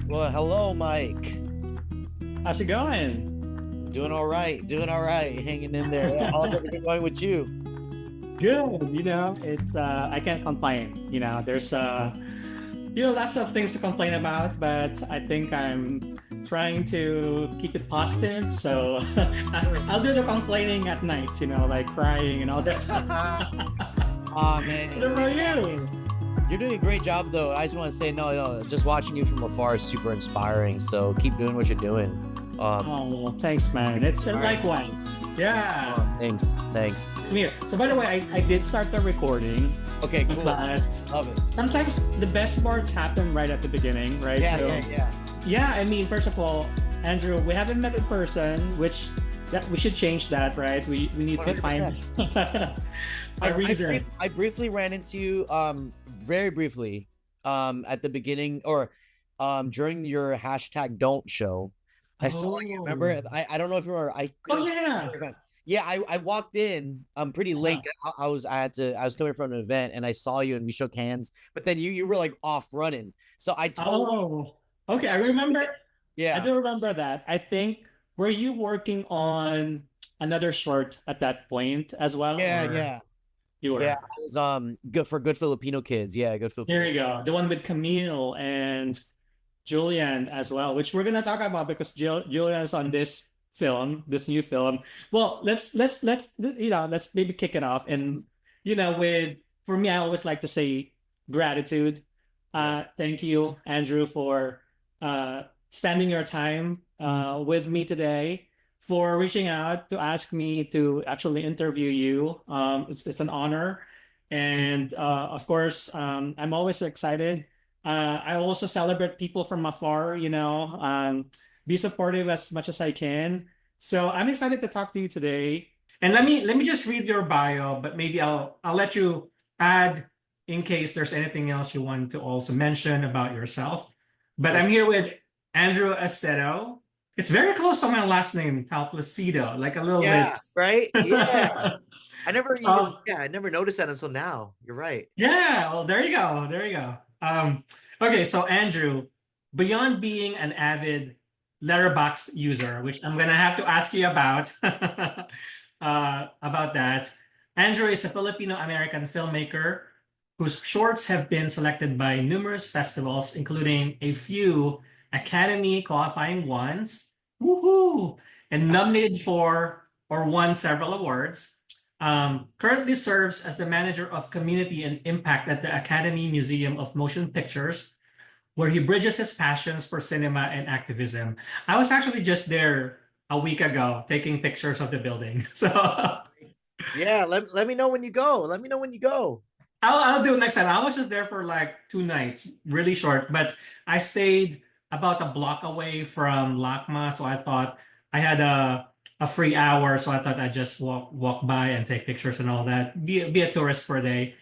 Well, hello, Mike. How's it going? Doing all right. Doing all right. Hanging in there. Yeah, how's everything going with you? Good. It's I can't complain. There's lots of things to complain about, but I think I'm trying to keep it positive. So I'll do the complaining at night. Like crying and all that stuff. Ah, What man. about you? You're doing a great job, though. I just want to say, no, no, just watching you from afar is super inspiring. So keep doing what you're doing. Oh, thanks, man. It's All right. likewise. Yeah. Thanks. Thanks. Come here. So by the way, I did start the recording Okay, cool. because Love it. sometimes the best parts happen right at the beginning, right? Yeah, So yeah, yeah. yeah, I mean, first of all, Andrew, we haven't met in person, which that we should change that, right? We need to find 100%. a reason. I briefly ran into you, very briefly, at the beginning or during your hashtag don't show. I saw you. Oh, Remember? I don't know if you remember. oh yeah. Yeah, I walked in pretty late. Uh-huh. I was coming from an event and I saw you and we shook hands. But then you were like off running. So I told Oh, okay. I remember. I yeah. do remember that. I think were you working on another short at that point as well, Yeah, or yeah. you Yeah. were? I was good for good Filipino kids. Yeah, good Here Filipino. you go. The one with Camille and Julian as well, which we're gonna talk about because Julian's on this film, this new film. Well, let's maybe kick it off. And with for me, I always like to say gratitude. Yeah. Thank you, Andrew, for spending your time with me today, for reaching out to ask me to actually interview you. It's an honor, and of course, I'm always excited. I also celebrate people from afar, be supportive as much as I can. So I'm excited to talk to you today. And let me just read your bio, but maybe I'll let you add in case there's anything else you want to also mention about yourself. But For I'm sure. here with Andrew Acedo. It's very close to my last name, Talplasido, like a little Yeah, bit. right? Yeah. I never even, um, yeah, I never noticed that until now. You're right. Yeah, well, there you go. There you go. Okay, so Andrew, beyond being an avid Letterboxd user, which I'm gonna have to ask you about, about that. Andrew is a Filipino American filmmaker whose shorts have been selected by numerous festivals, including a few Academy qualifying ones, woohoo, and nominated for or won several awards. Currently serves as the manager of community and impact at the Academy Museum of Motion Pictures, where he bridges his passions for cinema and activism. I was actually just there a week ago taking pictures of the building. So Yeah, let me know when you go. Let me know when you go. I'll do it next time. I was just there for like 2 nights, really short, but I stayed about a block away from Lakma, so I thought I had a free hour, so I thought I'd just walk by and take pictures and all that. Be a tourist for a day.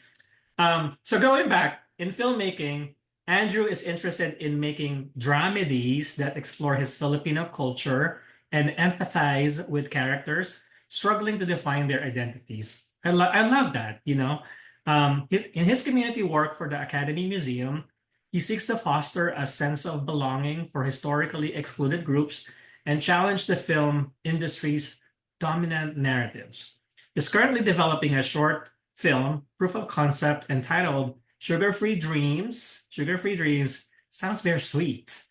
So going back in filmmaking, Andrew is interested in making dramedies that explore his Filipino culture and empathize with characters struggling to define their identities. I love that. In his community work for the Academy Museum, he seeks to foster a sense of belonging for historically excluded groups and challenge the film industry's dominant narratives. He's currently developing a short film proof of concept entitled Sugar Free Dreams. Sugar Free Dreams sounds very sweet.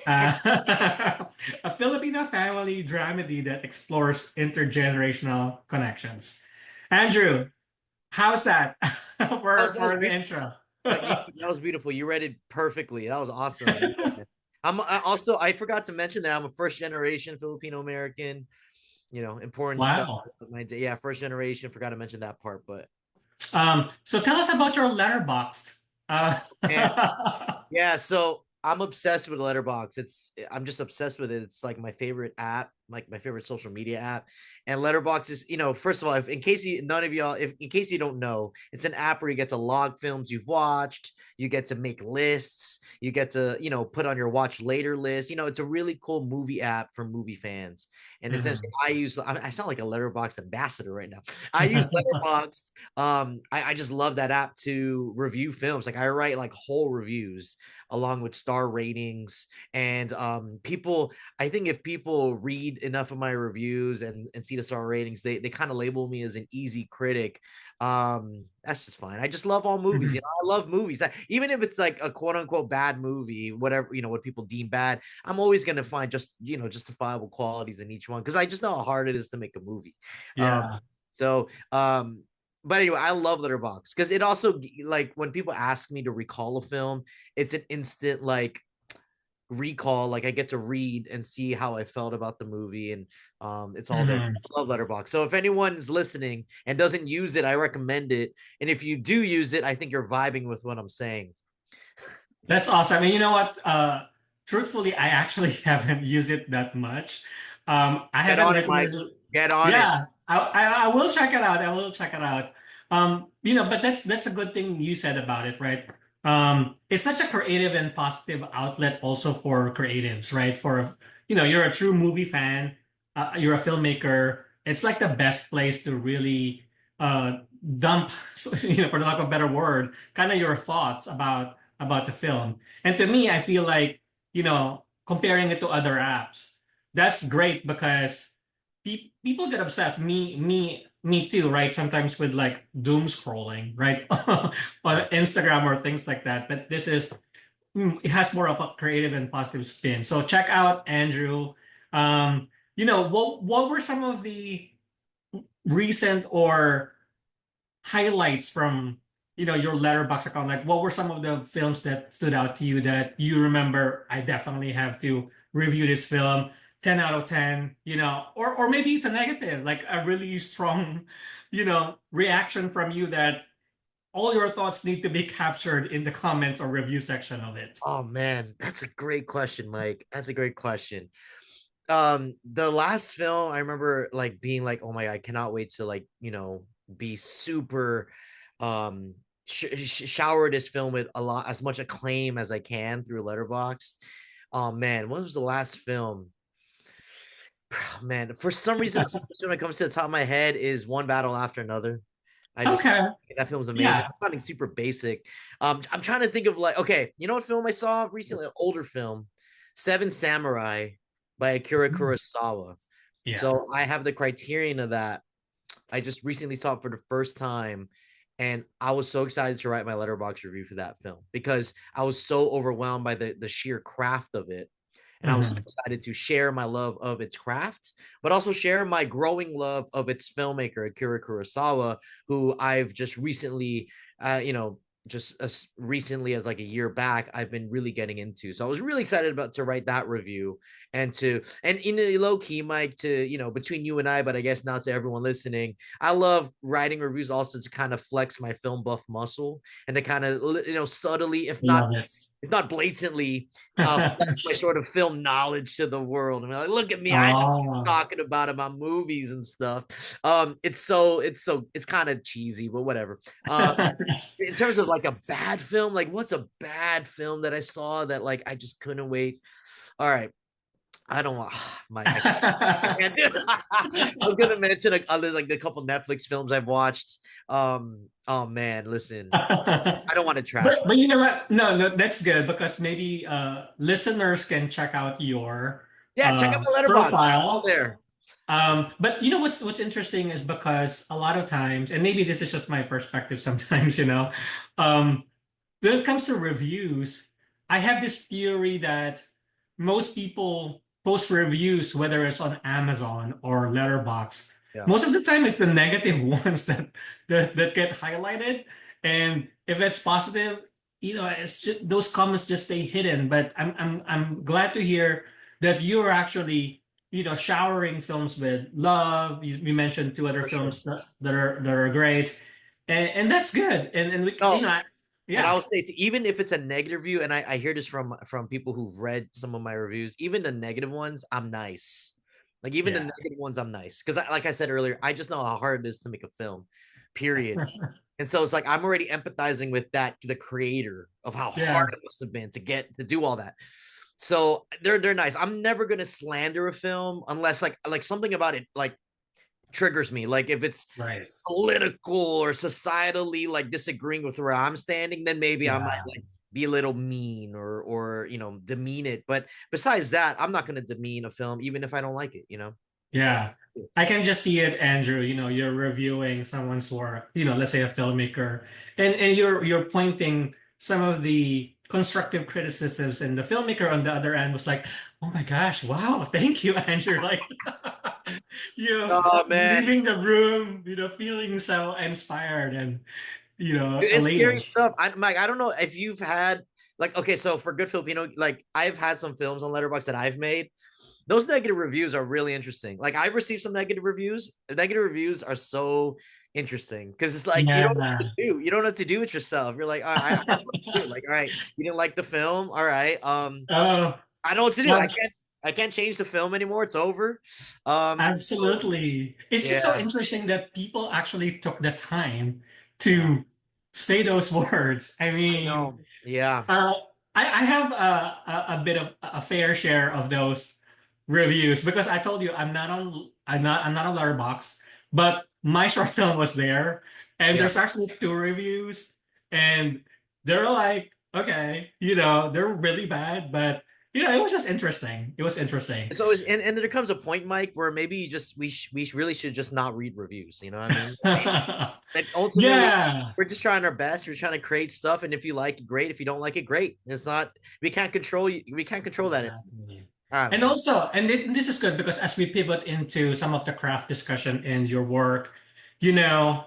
A Filipino family dramedy that explores intergenerational connections. Andrew, how's that That was for the beautiful. intro? That was beautiful. You read it perfectly. That was awesome. I forgot to mention that I'm a first generation Filipino American, important stuff. Wow. Yeah, first generation. Forgot to mention that part, but So tell us about your letterboxd. man, yeah, so I'm obsessed with Letterbox. I'm just obsessed with it. It's like my favorite app. like my favorite social media app. And Letterboxd is, first of all, if in case you none of y'all, if in case you don't know, it's an app where you get to log films you've watched, you get to make lists, you get to, put on your watch later list. It's a really cool movie app for movie fans. And essentially, Mhm. I sound like a Letterboxd ambassador right now. I use Letterboxd. I just love that app to review films. Like I write like whole reviews along with star ratings, and people, I think if people read enough of my reviews and see the star ratings, they kind of label me as an easy critic. That's just fine. I just love all movies. Mhm. I love movies. Even if it's like a quote unquote bad movie, whatever, what people deem bad, I'm always gonna find just, justifiable qualities in each one because I just know how hard it is to make a movie. Um, Yeah. so but anyway, I love Letterboxd because it also, like, when people ask me to recall a film, it's an instant like recall. Like I get to read and see how I felt about the movie, and it's all there. Mhm. I love Letterboxd. So if anyone's listening and doesn't use it, I recommend it. And if you do use it, I think you're vibing with what I'm saying. That's awesome. And you know what? Truthfully, I actually haven't used it that much. I Get haven't on it, Mike. literally. Get on it. Yeah, I will check it out. I will check it out. But that's a good thing you said about it, right? It's such a creative and positive outlet also for creatives, right? You're a true movie fan, you're a filmmaker. It's like the best place to really dump, for the lack of a better word, kind of your thoughts about the film. And to me, I feel like, comparing it to other apps, that's great because people get obsessed. Me too, right? Sometimes with like doom scrolling, right? On Yeah. Instagram or things like that. But it has more of a creative and positive spin. So check out Andrew. What were some of the recent or highlights from your Letterbox account? Like, what were some of the films that stood out to you that you remember? I definitely have to review this film. 10 out of 10, or maybe it's a negative, like a really strong, reaction from you that all your thoughts need to be captured in the comments or review section of it. Oh man, that's a great question, Mike. That's a great question. The last film I remember like being like, oh my God, I cannot wait to, like, be super um shower this film with as much acclaim as I can through Letterboxd. Oh man, what was the last film? Man, for some reason, the first one that comes to the top of my head is One Battle After Another. I just Okay. That film's amazing. Yeah. I'm sounding super basic. I'm trying to think of, like, okay, you know what film I saw recently? An older film, Seven Samurai by Akira Kurosawa. Yeah. So I have the criterion of that. I just recently saw it for the first time, and I was so excited to write my letterbox review for that film because I was so overwhelmed by the sheer craft of it. And I was so Mhm. excited to share my love of its craft, but also share my growing love of its filmmaker, Akira Kurosawa, who I've just recently, just as recently as like a year back, I've been really getting into. So I was really excited about to write that review, and in a low key, Mike, to, between you and I, but I guess not to everyone listening. I love writing reviews also to kind of flex my film buff muscle and to kind of, subtly, Love it. if not blatantly, flex my sort of film knowledge to the world. I mean, like, look at me, I know what Oh. I'm talking about movies and stuff. It's kind of cheesy, but whatever. In terms of like a bad film, like what's a bad film that I saw that like I just couldn't wait? All right, I don't want Mike. I can't do it. I was gonna mention like other, like the couple Netflix films I've watched. Oh man, listen, I don't want to trash. But you know what? No, no, that's good because maybe listeners can check out your Yeah, check out my letterbox. All profile. there. But you know what's interesting is because a lot of times, and maybe this is just my perspective sometimes, um, when it comes to reviews, I have this theory that most people post reviews, whether it's on Amazon or Letterboxd, Yeah. most of the time it's the negative ones that get highlighted. And if it's positive, it's just those comments just stay hidden. But I'm glad to hear that you're actually, showering films with love. You mentioned two other For sure. films that are great. And that's good. And we, No, and yeah. I'll say to, even if it's a negative review, and I hear this from people who've read some of my reviews, even the negative ones, I'm nice. Like even the Yeah. negative ones, I'm nice because, like I said earlier, I just know how hard it is to make a film. Period. And so it's like I'm already empathizing with that the creator of how hard Yeah. it must have been to get to do all that. So they're nice. I'm never gonna slander a film unless like something about it like triggers me. Like if it's Right. political or societally like disagreeing with where I'm standing, then maybe I might Yeah. like be a little mean or demean it. But besides that, I'm not gonna demean a film even if I don't like it. So Yeah. I can just see it, Andrew. You're reviewing someone's work, let's say a filmmaker, and you're pointing some of the constructive criticisms, and the filmmaker on the other end was like, "Oh my gosh, wow, thank you, Andrew." Like, oh man, leaving the room, feeling so inspired and, it's scary elated. stuff. I'm like, I don't know if you've had like okay, so for good Filipino, like I've had some films on Letterboxd that I've made. Those negative reviews are really interesting. Like I've received some negative reviews. The negative reviews are so interesting because it's like you don't know what to Yeah. do. You don't know what to do with yourself. You're like, all right, I don't know what to do. Like, all right, you didn't like the film. All right. Oh, I know what to do. well, I can't change the film anymore. It's over. So, absolutely. It's just so yeah, interesting that people actually took the time yeah. to say those words. I I mean, know. Yeah. uh, I have a bit of a fair share of those reviews because I told you I'm not on Letterboxd, but my short film was there, and Yeah. there's actually two reviews, and they're like, okay, they're really bad, but it was just interesting. It was interesting. It's always and there comes a point, Mike, where maybe you just we really should just not read reviews. You know what I mean? Like ultimately, Yeah. we're just trying our best. We're trying to create stuff, and if you like it, great. If you don't like it, great. It's not we can't control you. We can't control that. Exactly. I don't And know. also, this is good because as we pivot into some of the craft discussion in your work, when I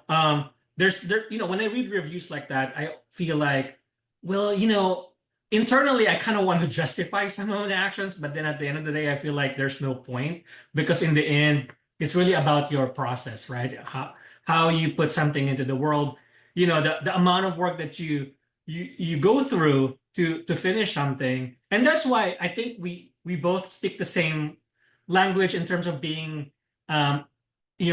read reviews like that, I feel like, well, internally, I kind of want to justify some of the actions, but then at the end of the day, I feel like there's no point because in the end, it's really about your process, right? How you put something into the world, the amount of work that you go through to finish something. And that's why I think we both speak the same language in terms of being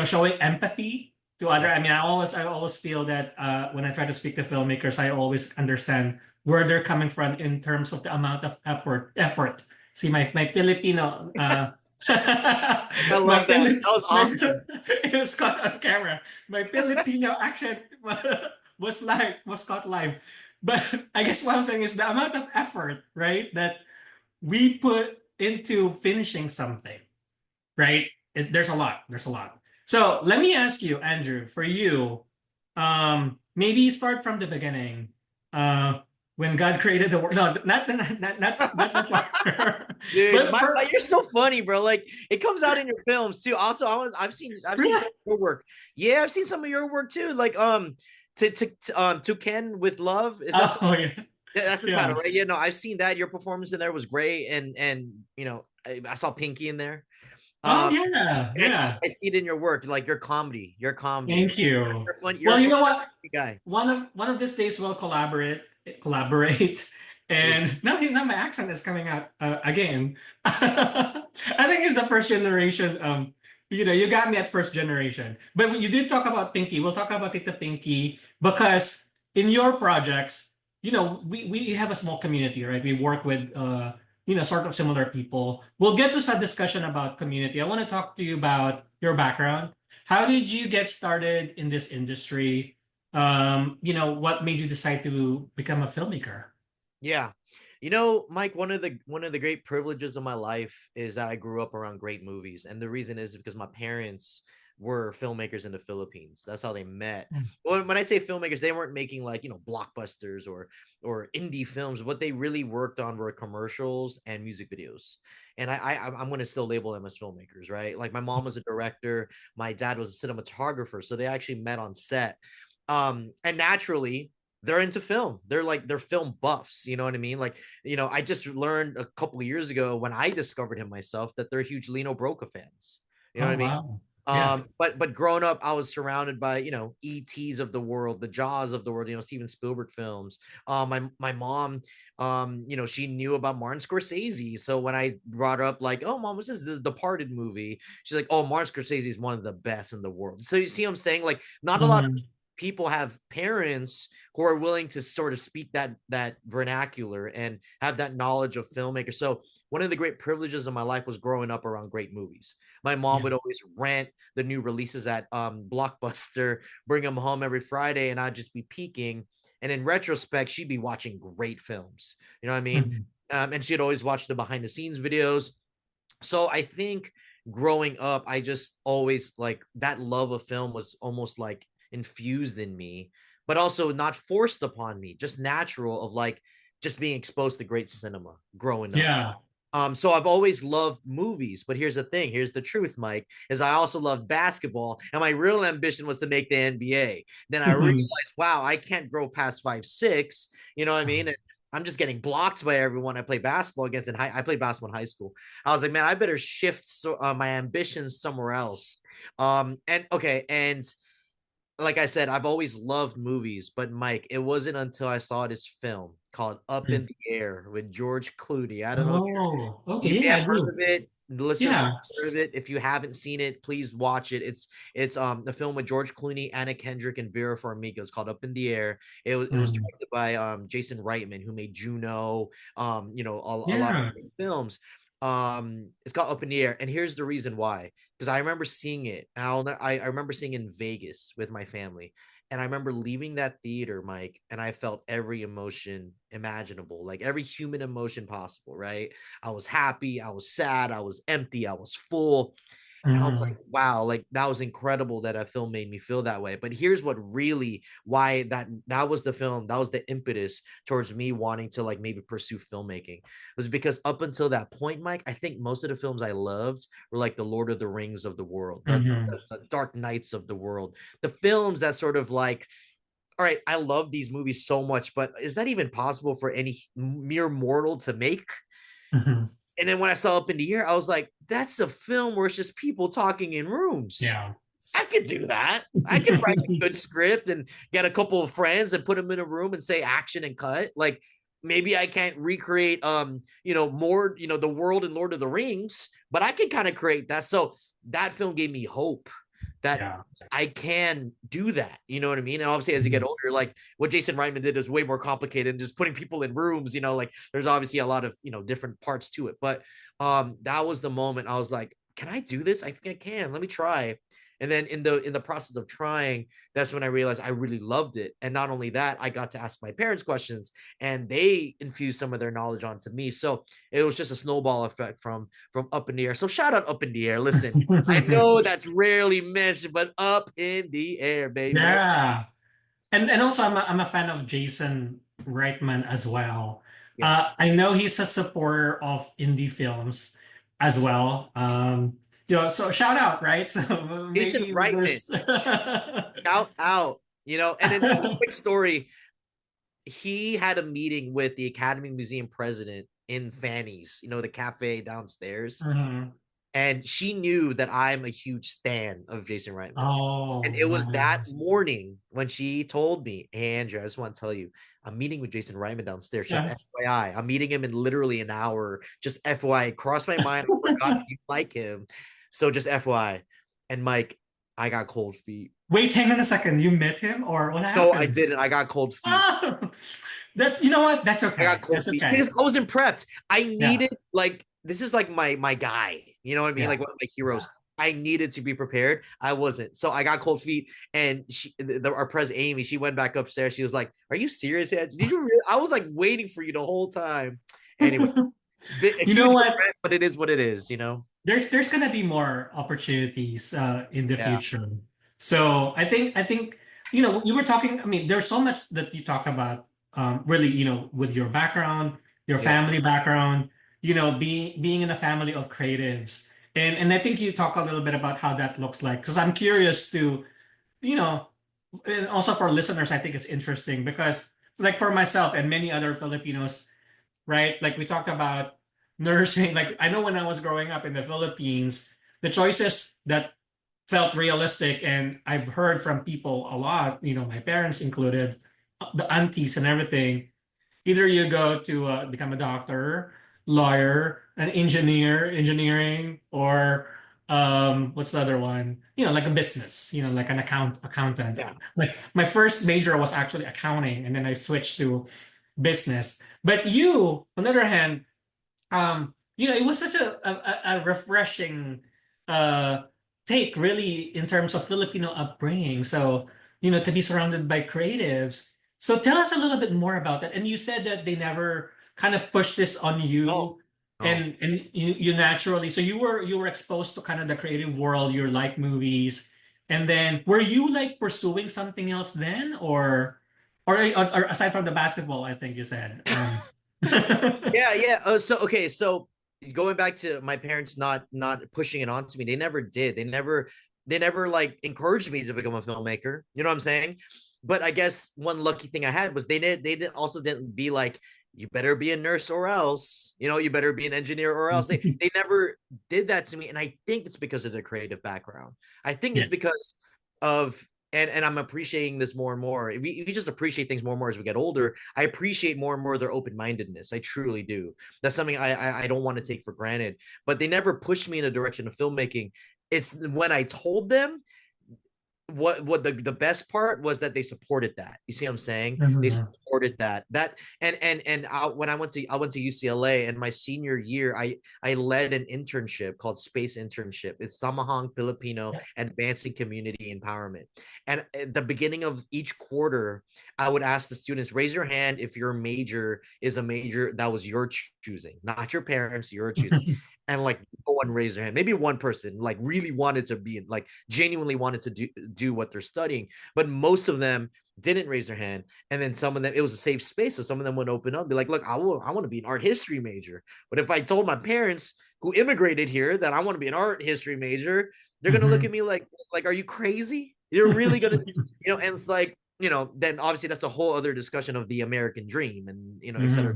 showing empathy to other. Yeah. I mean, I always feel that when I try to speak to filmmakers, I always understand where they're coming from in terms of the amount of effort. See, my Filipino I my love that. Philip That was my awesome. it was caught on camera. My Filipino accent was caught live. But I guess what I'm saying is the amount of effort, right, that we put into finishing something, right? There's a lot. There's a lot. So let me ask you, Andrew, for you, maybe start from the beginning. When God created the world. No, not the part. Dude, But you're so funny, bro. Like it comes out in your films too. Also, I've seen some of your work. Yeah, I've seen some of your work too. Like to Ken with love. Is that oh yeah, that's the yeah. title, right? Yeah, no, I've seen that. Your performance in there was great, and I saw Pinky in there. Oh Um, yeah, and yeah. I see it in your work, like your comedy. Thank you. You're fun. You're Well, a you funny know what? guy. One of these days we'll collaborate, Yeah. and now my accent is coming out again. I think it's the first generation. You got me at first generation, but you did talk about Pinky. We'll talk about Tita Pinky because in your projects, we have a small community, right? We work with sort of similar people. We'll get to some discussion about community. I want to talk to you about your background. How did you get started in this industry? What made you decide to become a filmmaker? Yeah. Mike, one of the great privileges of my life is that I grew up around great movies. And the reason is because my parents were filmmakers in the Philippines. That's how they met. When I say filmmakers, they weren't making like, blockbusters or indie films. What they really worked on were commercials and music videos. And I'm going to still label them as filmmakers, right? Like my mom was a director, my dad was a cinematographer, so they actually met on set. And naturally, they're into film. They're film buffs. You know what I mean? Like, I just learned a couple of years ago when I discovered him myself that they're huge Lino Broca fans. You know what Oh I mean? wow. Yeah. But growing up, I was surrounded by, ETs of the world, the Jaws of the world, Steven Spielberg films. My mom, she knew about Martin Scorsese. So when I brought up like, oh mom, what's this the Departed movie? She's like, oh, Martin Scorsese is one of the best in the world. So you see what I'm saying? Like, not a lot of Mhm. people have parents who are willing to sort of speak that vernacular and have that knowledge of filmmakers. So one of the great privileges of my life was growing up around great movies. My mom Yeah. would always rent the new releases at Blockbuster, bring them home every Friday, and I'd just be peeking. And in retrospect, she'd be watching great films. You know what I mean? Mhm. And she'd always watch the behind the scenes videos. So I think growing up, I just always like that love of film was almost like infused in me, but also not forced upon me, just natural of like just being exposed to great cinema growing up. Yeah. So I've always loved movies, but here's the thing. Here's the truth, Mike, is I also love basketball, and my real ambition was to make the NBA. Then I realized, wow, I can't grow past 5'6". You know what I mean? And I'm just getting blocked by everyone I play basketball against. I played basketball in high school. I was like, man, I better shift my ambitions somewhere else. And okay, and like I said, I've always loved movies, but Mike, it wasn't until I saw this film called Up in the Air with George Clooney. I don't know if Oh, you okay. may Yeah, have I heard do. of it. The listeners may Yeah. have heard of it. If you haven't seen it, please watch it. It's the film with George Clooney, Anna Kendrick, and Vera Farmiga. It's called Up in the Air. It was Mhm. directed by Jason Reitman, who made Juno, a lot of Yeah. great films. It's called Up in the Air, and here's the reason why. Because I remember seeing it. I remember seeing it in Vegas with my family, and I remember leaving that theater, Mike, and I felt every emotion imaginable, like every human emotion possible, right? I was happy, I was sad, I was empty, I was full. And I was like, Mhm. wow, like that was incredible that a film made me feel that way. But here's what really why that was the film, that was the impetus towards me wanting to like maybe pursue filmmaking. Was because up until that point, Mike, I think most of the films I loved were like the Lord of the Rings of the world, Mhm. the Dark Knights of the world, the films that sort of like all right, I love these movies so much, but is that even possible for any mere mortal to make? Mhm. And then when I saw Up in the Air, I was like, that's a film where it's just people talking in rooms. Yeah. I could do that. I could write a good script and get a couple of friends and put them in a room and say action and cut. Like maybe I can't recreate more, the world in Lord of the Rings, but I can kind of create that. So that film gave me hope that Yeah. I can do that. You know what I mean? And obviously as you get Mhm. older, like what Jason Reitman did is way more complicated than just putting people in rooms, like there's obviously a lot of, different parts to it. But that was the moment I was like, can I do this? I think I can. Let me try. And then in the process of trying, that's when I realized I really loved it. And not only that, I got to ask my parents questions and they infused some of their knowledge onto me. So it was just a snowball effect from Up in the Air. So shout out Up in the Air. Listen, I know that's rarely mentioned, but Up in the Air, baby. Yeah. And also I'm a fan of Jason Reitman as well. Yeah. I know he's a supporter of indie films as well. So shout out, right? So Jason maybe Reitman, there's shout out. And then a quick story. He had a meeting with the Academy Museum president in Fanny's, the cafe downstairs. Mhm. And she knew that I'm a huge stan of Jason Reitman. And Oh it was that man. morning when she told me, hey, Andrew, I just want to tell you, I'm meeting with Jason Reitman downstairs. Just Yes. FYI. I'm meeting him in literally an hour. Just FYI. Crossed my mind. I forgot you like him. So just FYI. And Mike, I got cold feet. Wait, hang on a second. You met him or what No, I happened? didn't. I got cold feet. Oh, that's you know what? That's I got okay. cold That's feet okay. because I wasn't prepped. I Yeah. needed like this is like my guy. You know what I mean? Yeah. Like one of my heroes. I needed to be prepared. I wasn't. So I got cold feet. And our president Amy, she went back upstairs. She was like, "Are you serious? Did you really?" I was like waiting for you the whole time. Anyway, a You know huge what? regret, but it is what it is. There's gonna be more opportunities in the Yeah. future. So I think you were talking. I mean, there's so much that you talk about. Really, with your background, your Yeah. family background. Being in a family of creatives, and I think you talk a little bit about how that looks like. Because I'm curious to, you know, and also for listeners, I think it's interesting because, like for myself and many other Filipinos, right? Like we talked about nursing. Like I know when I was growing up in the Philippines, the choices that felt realistic. And I've heard from people a lot, my parents included, the aunties and everything. Either you go to become a doctor, lawyer, an engineering, or what's the other one? Like a business, like an accountant. Yeah. My first major was actually accounting, and then I switched to business. But you, on the other hand, it was such a refreshing uh take, really, in terms of Filipino upbringing. So, to be surrounded by creatives. So tell us a little bit more about that. And you said that they never kind of pushed this on No, you, no. and you naturally, so you were exposed to kind of the creative world, you like movies. And then were you like pursuing something else then, or aside from the basketball, I think you said. Yeah, yeah. So okay, so going back to my parents not pushing it onto me, they never did. They never like encouraged me to become a filmmaker. You know what I'm saying? But I guess one lucky thing I had was they also didn't be like, you better be a nurse or else, you better be an engineer or else. They never did that to me. And I think it's because of their creative background. I think it's Yeah. because of and I'm appreciating this more and more. We just appreciate things more and more as we get older. I appreciate more and more their open mindedness. I truly do. That's something I don't want to take for granted. But they never pushed me in a direction of filmmaking. It's when I told them, what the best part was that they supported that. You see what I'm saying? They Mhm. supported that and when I went to UCLA, and my senior year I led an internship called Space Internship. It's Samahang Filipino Advancing Community Empowerment. And at the beginning of each quarter, I would ask the students, raise your hand if your major is a major that was your choosing, not your parents, your choosing. And like no one raised their hand. Maybe one person like really wanted to be like genuinely wanted to do what they're studying, but most of them didn't raise their hand. And then some of them, it was a safe space, so some of them would open up and be like, look, I want to be an art history major. But if I told my parents who immigrated here that I want to be an art history major, they're gonna look at Mhm. me like, are you crazy? You're really gonna, and it's like, then obviously that's a whole other discussion of the American dream, and et Mhm. cetera.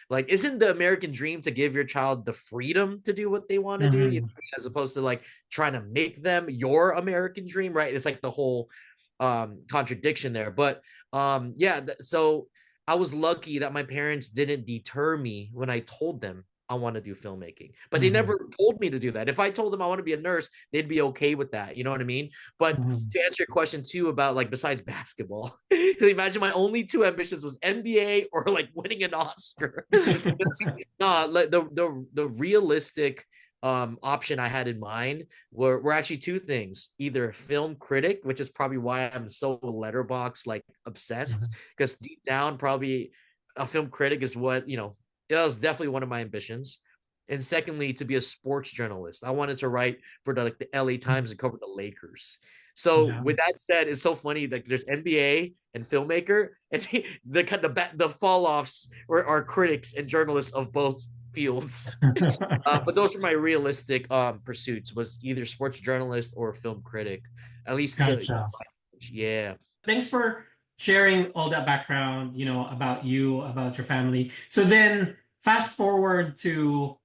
Like, isn't the American dream to give your child the freedom to do what they want to do, Mhm. as opposed to like trying to make them your American dream, right? It's like the whole contradiction there. But yeah, so I was lucky that my parents didn't deter me when I told them I want to do filmmaking. But they Mhm. never told me to do that. If I told them I want to be a nurse, they'd be okay with that. You know what I mean? But Mhm. to answer your question too about like besides basketball, imagine my only two ambitions was NBA or like winning an Oscar. No, like the realistic option I had in mind were actually two things: either film critic, which is probably why I'm so Letterboxd like obsessed, Mhm. because deep down probably a film critic is what that was definitely one of my ambitions. And secondly, to be a sports journalist. I wanted to write for the LA Times and cover the Lakers. So Yeah. with that said, it's so funny that there's NBA and filmmaker, and the fall offs are critics and journalists of both fields. But those were my realistic pursuits: was either sports journalist or film critic, at least to Gotcha. yeah. Thanks for sharing all that background, about you, about your family. So then fast forward to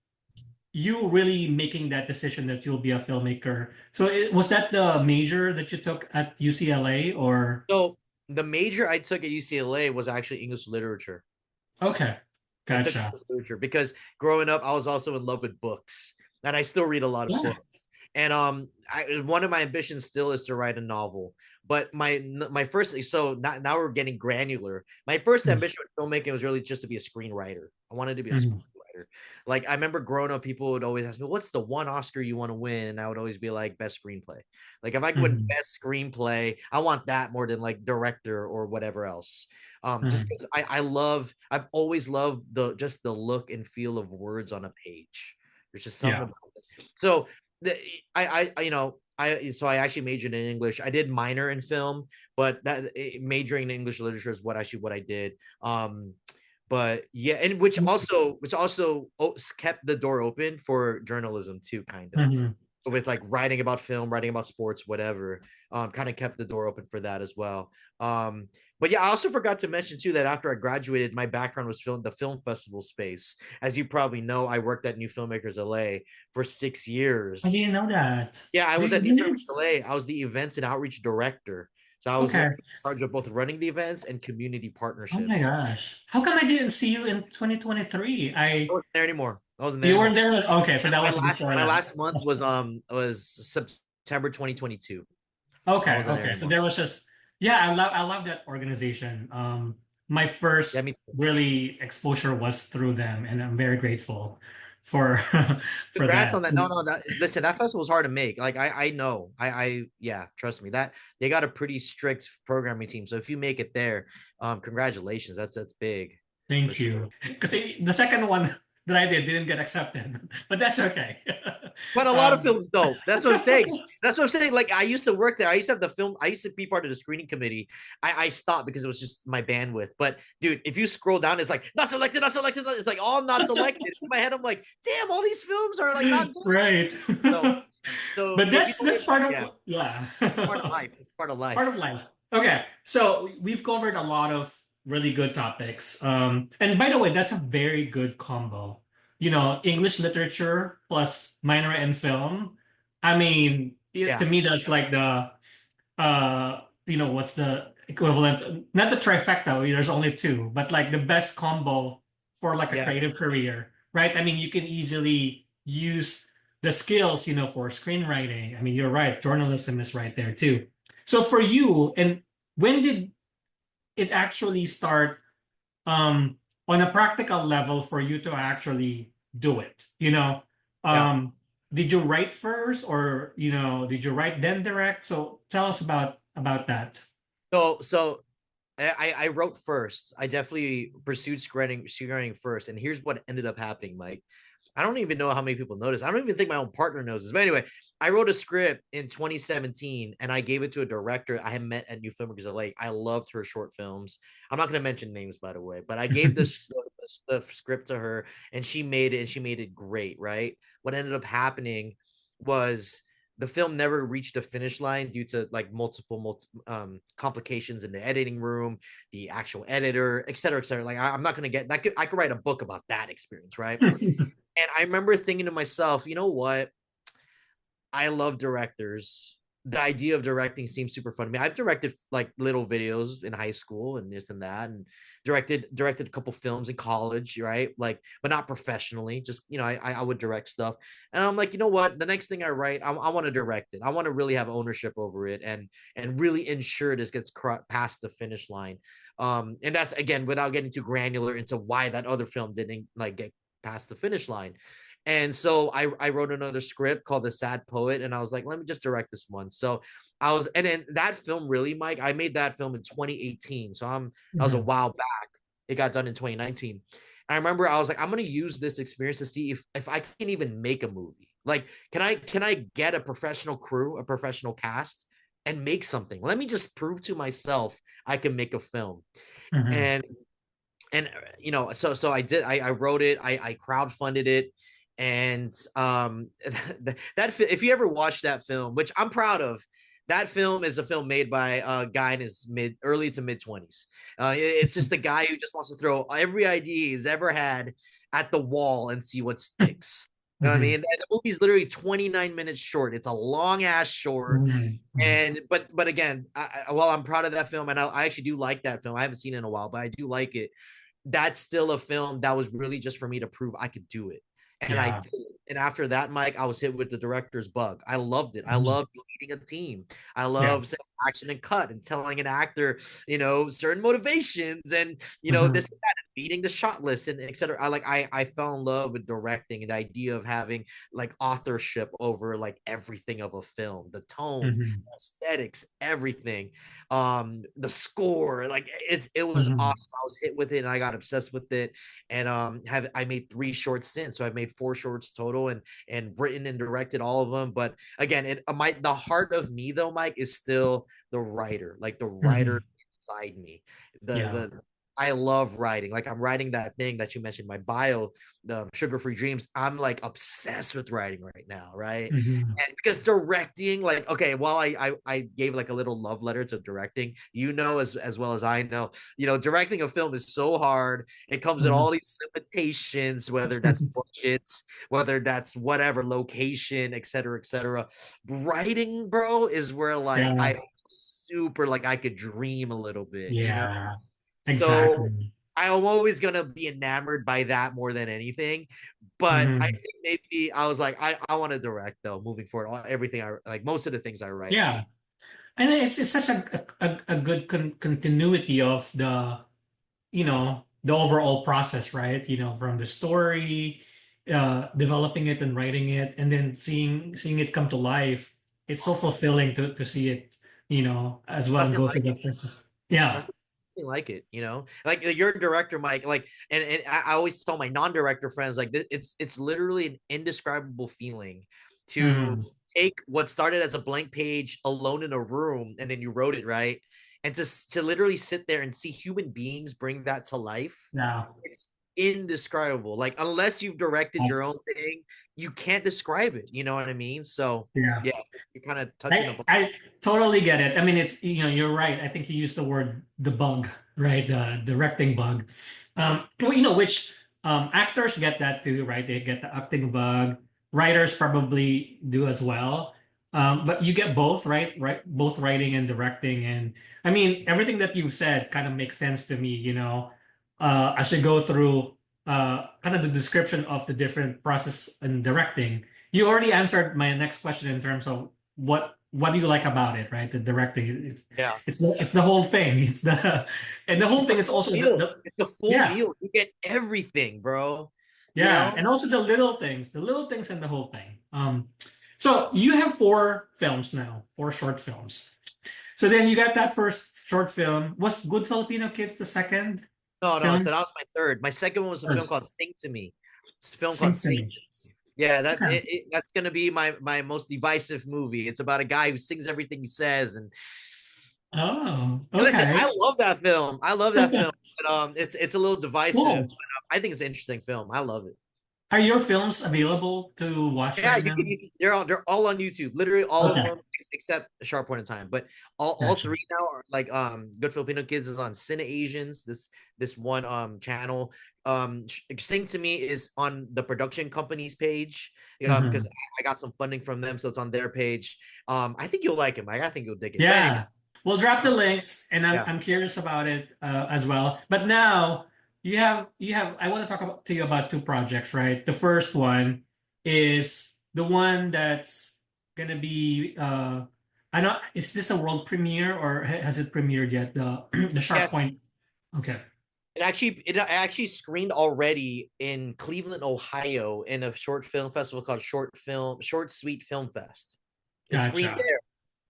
you really making that decision that you'll be a filmmaker. So was that the major that you took at UCLA, or? So the major I took at UCLA was actually English literature. Okay. I took Gotcha. literature because growing up, I was also in love with books, and I still read a lot of Yeah. books. And one of my ambitions still is to write a novel. But my first, so now we're getting granular. My first ambition with filmmaking was really just to be a screenwriter. I wanted to be a Mhm. screenwriter. Like I remember growing up, people would always ask me, "What's the one Oscar you want to win?" And I would always be like, "Best screenplay." Like if I could win Mhm. best screenplay, I want that more than like director or whatever else. Just Mhm. because I've always loved the look and feel of words on a page. There's just something Yeah. about it. So the I actually majored in English. I did minor in film, but that majoring in English literature is what I did. But yeah, and which also kept the door open for journalism too, kind of. Mhm. with like writing about film, writing about sports, whatever. Kind of kept the door open for that as well. Um, but yeah, I also forgot to mention too that after I graduated, my background was the film festival space. As you probably know, I worked at New Filmmakers LA for 6 I years. didn't know that. Yeah, I was Did, at New did you? Filmmakers LA. I was the events and outreach director. So I was Okay. literally in charge of both running the events and community Oh my partnerships. gosh. How come I didn't see you in 2023? I wasn't there anymore. I wasn't there You weren't anymore. there? Okay, so that My was last before my that. last month was September 2022. I Okay, wasn't there okay. So anymore. there was just yeah, I love that organization. My Yeah, first me too. really exposure was through them, and I'm very grateful for for Congrats that. on that. No, no, that listen, that festival was hard to make. Like I know. Yeah, trust me. That they got a pretty strict programming team. So if you make it there, congratulations. That's big for Thank sure. you. Because the second one that I did didn't get accepted, but that's okay. But a lot of Um, films don't. That's what I'm saying. That's what I'm saying. Like I used to work there. I used to have the film. I used to be part of the screening committee. I stopped because it was just my bandwidth. But dude, if you scroll down, it's like not selected, not selected. It's like all not selected. In my head, I'm like, damn, all these films are like not good. right. So But if you that's don't that's get part yeah, of yeah. part of life. It's part of Part of life. life. Okay, so we've covered a lot of really good topics. And by the way, that's a very good combo. English literature plus minor in film. I mean, to Yeah, me, that's like what's the equivalent? Not the trifecta. There's only two, but like the best combo for like a yeah. creative career, right? I mean, you can easily use the skills, for screenwriting. I mean, you're right. Journalism is right there too. So for you, and when did it actually start on a practical level for you to actually do it? Yeah. Um, did you write first, or did you write then direct? So tell us about that. So I wrote first. I definitely pursued screenwriting first. And here's what ended up happening, Mike. I don't even know how many people notice. I don't even think my own partner knows this. But anyway, I wrote a script in 2017 and I gave it to a director I had met at New Filmmakers LA. I loved her short films. I'm not going to mention names, by the way, but I gave the script to her and she made it and she made it great, right? What ended up happening was the film never reached a finish line due to like multiple complications in the editing room, the actual editor, et cetera, et cetera. Like I'm not going to get that. I could write a book about that experience, right? And I remember thinking to myself, you know what? I love directors. The idea of directing seems super fun to me. I've directed like little videos in high school and this and that, and directed a couple films in college, right? Like, but not professionally. Just I would direct stuff, and I'm like, you know what? The next thing I write, I want to direct it. I want to really have ownership over it, and really ensure this gets past the finish line. And that's again without getting too granular into why that other film didn't like get past the finish line. And so I wrote another script called The Sad Poet, and I was like, let me just direct this one. So and then that film really, Mike, I made that film in 2018. So that was a Mhm. while back. It got done in 2019. I remember I was like, I'm gonna use this experience to see if I can even make a movie. Like, can I get a professional crew, a professional cast, and make something? Let me just prove to myself I can make a film. Mhm. And so I did. I wrote it. I crowdfunded it, and that if you ever watch that film, which I'm proud of, that film is a film made by a guy in his early to mid 20s. It's just a guy who just wants to throw every idea he's ever had at the wall and see what sticks. You know what I Mhm. mean? The movie's literally 29 minutes short. It's a long ass short. Mhm. Mhm. And but again, while I'm proud of that film, and I actually do like that film. I haven't seen it in a while, but I do like it. That's still a film that was really just for me to prove I could do it. And I Yeah. did. And after that, Mike, I was hit with the director's bug. I loved it. I Mhm. loved leading a team. I Yeah. love saying action and cut and telling an actor, certain motivations and this Mhm. and that, and leading the shot list and etc. I fell in love with directing and the idea of having like authorship over like everything of a film, the tone, Mhm. aesthetics, everything, the score, like it was Mhm. awesome. I was hit with it and I got obsessed with it, and have I made 3 shorts since, so I've made 4 shorts total, and written and directed all of them. But again, the heart of me though, Mike, is still the writer, like the writer Mhm. inside me, Yeah. I love writing. Like I'm writing that thing that you mentioned, my bio, the Sugar Free Dreams. I'm like obsessed with writing right now, right? Mhm. And because directing, like, okay, while I gave like a little love letter to directing, you know, as well as I know, you know, directing a film is so hard. It comes with Mhm. all these limitations, whether that's budgets, whether that's whatever location, et cetera, et cetera. Writing, bro, is where like Yeah, I super like I could dream a little bit, you know. yeah, So exactly. I'm always gonna be enamored by that more than anything. But I Mhm. think maybe I was like, I want to direct though, moving forward. Everything I like, most of the things I write. Yeah, and it's such a good continuity of the the overall process, right? From the story, developing it and writing it, and then seeing it come to life. It's so fulfilling to see it, as well and Nothing go like through that process. Yeah. nothing like it, you know. Like you're a director, Mike. Like, and I always tell my non-director friends, like it's literally an indescribable feeling to Hmm. take what started as a blank page alone in a room, and then you wrote it right, and to literally sit there and see human beings bring that to life. Yeah. It's indescribable. Like unless you've directed your own That's thing, you can't describe it. You know what I mean? So yeah. yeah, you're kind of touching I upon. I totally get it. I mean, you're right. I think you used the word the bug, right? The directing bug. Well, which actors get that too, right? They get the acting bug. Writers probably do as well. But you get both, right? Right, both writing and directing. And I mean, everything that you said kind of makes sense to me, as you go through kind of the description of the different process in directing. You already answered my next question in terms of what do you like about it, right? The directing, Yeah. it's the whole thing. It's the and the whole It's a thing. It's full also the, meal. the It's a full yeah, meal. You get everything, bro. You yeah, know? and also the little things and the whole thing. So you have four films now, four short films. So then you got that first short film. Was Good Filipino Kids the second No, no. So film? that was my third. My second one was a Or film called Sing to Me. It's a film called Sing to Sing. Me. Yeah, Okay. that's gonna be my most divisive movie. It's about a guy who sings everything he says, Oh, and listen, okay. I love that film. I love that film, but it's a little divisive. Cool. But, I think it's an interesting film. I love it. Are your films available to watch Yeah, right now? they're all on YouTube. Literally all of Okay, them except a sharp point in time. But all gotcha. three now are like Good Filipino Kids is on Cine Asians, this one channel. Sing to Me is on the production company's page. Because Mhm. I got some funding from them, so it's on their page. I think you'll like it, Mike. I think you'll dig it. But anyway, Yeah. We'll drop the links and I'm yeah. I'm curious about it as well. But now you have I want to talk to you about two projects, right? The first one is the one that's gonna be I don't is this a world premiere or has it premiered yet? The Sharp Yes. Point. Okay. It actually screened already in Cleveland, Ohio, in a short film festival called Short Sweet Film Fest. It screened Gotcha. there.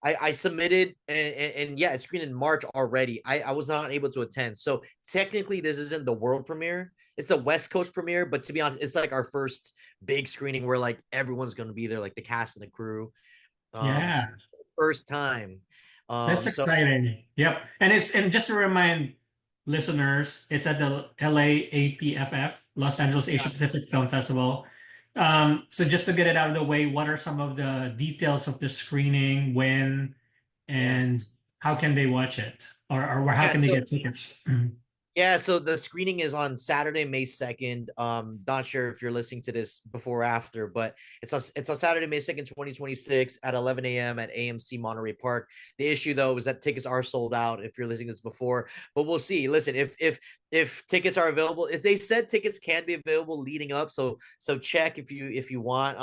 I submitted and yeah, it screened in March already. I was not able to attend. So technically this isn't the world premiere. It's the West Coast premiere, but to be honest, it's like our first big screening where like everyone's gonna be there, like the cast and the crew. So Yeah. first time. That's So exciting. Yep. And just to remind listeners, it's at the LAAPFF, Los Angeles Asia Pacific Film Festival. So just to get it out of the way, what are some of the details of the screening, when, yeah. and how can they watch it? Or how Yeah, can they so get tickets? Yeah, so the screening is on Saturday, May 2nd. Not sure if you're listening to this before or after, but it's on Saturday, May 2nd, 2026 at 11 a.m. at AMC Monterey Park. The issue though is that tickets are sold out if you're listening to this before, but we'll see. Listen, if tickets are available, if they said tickets can be available leading up, so check if you want.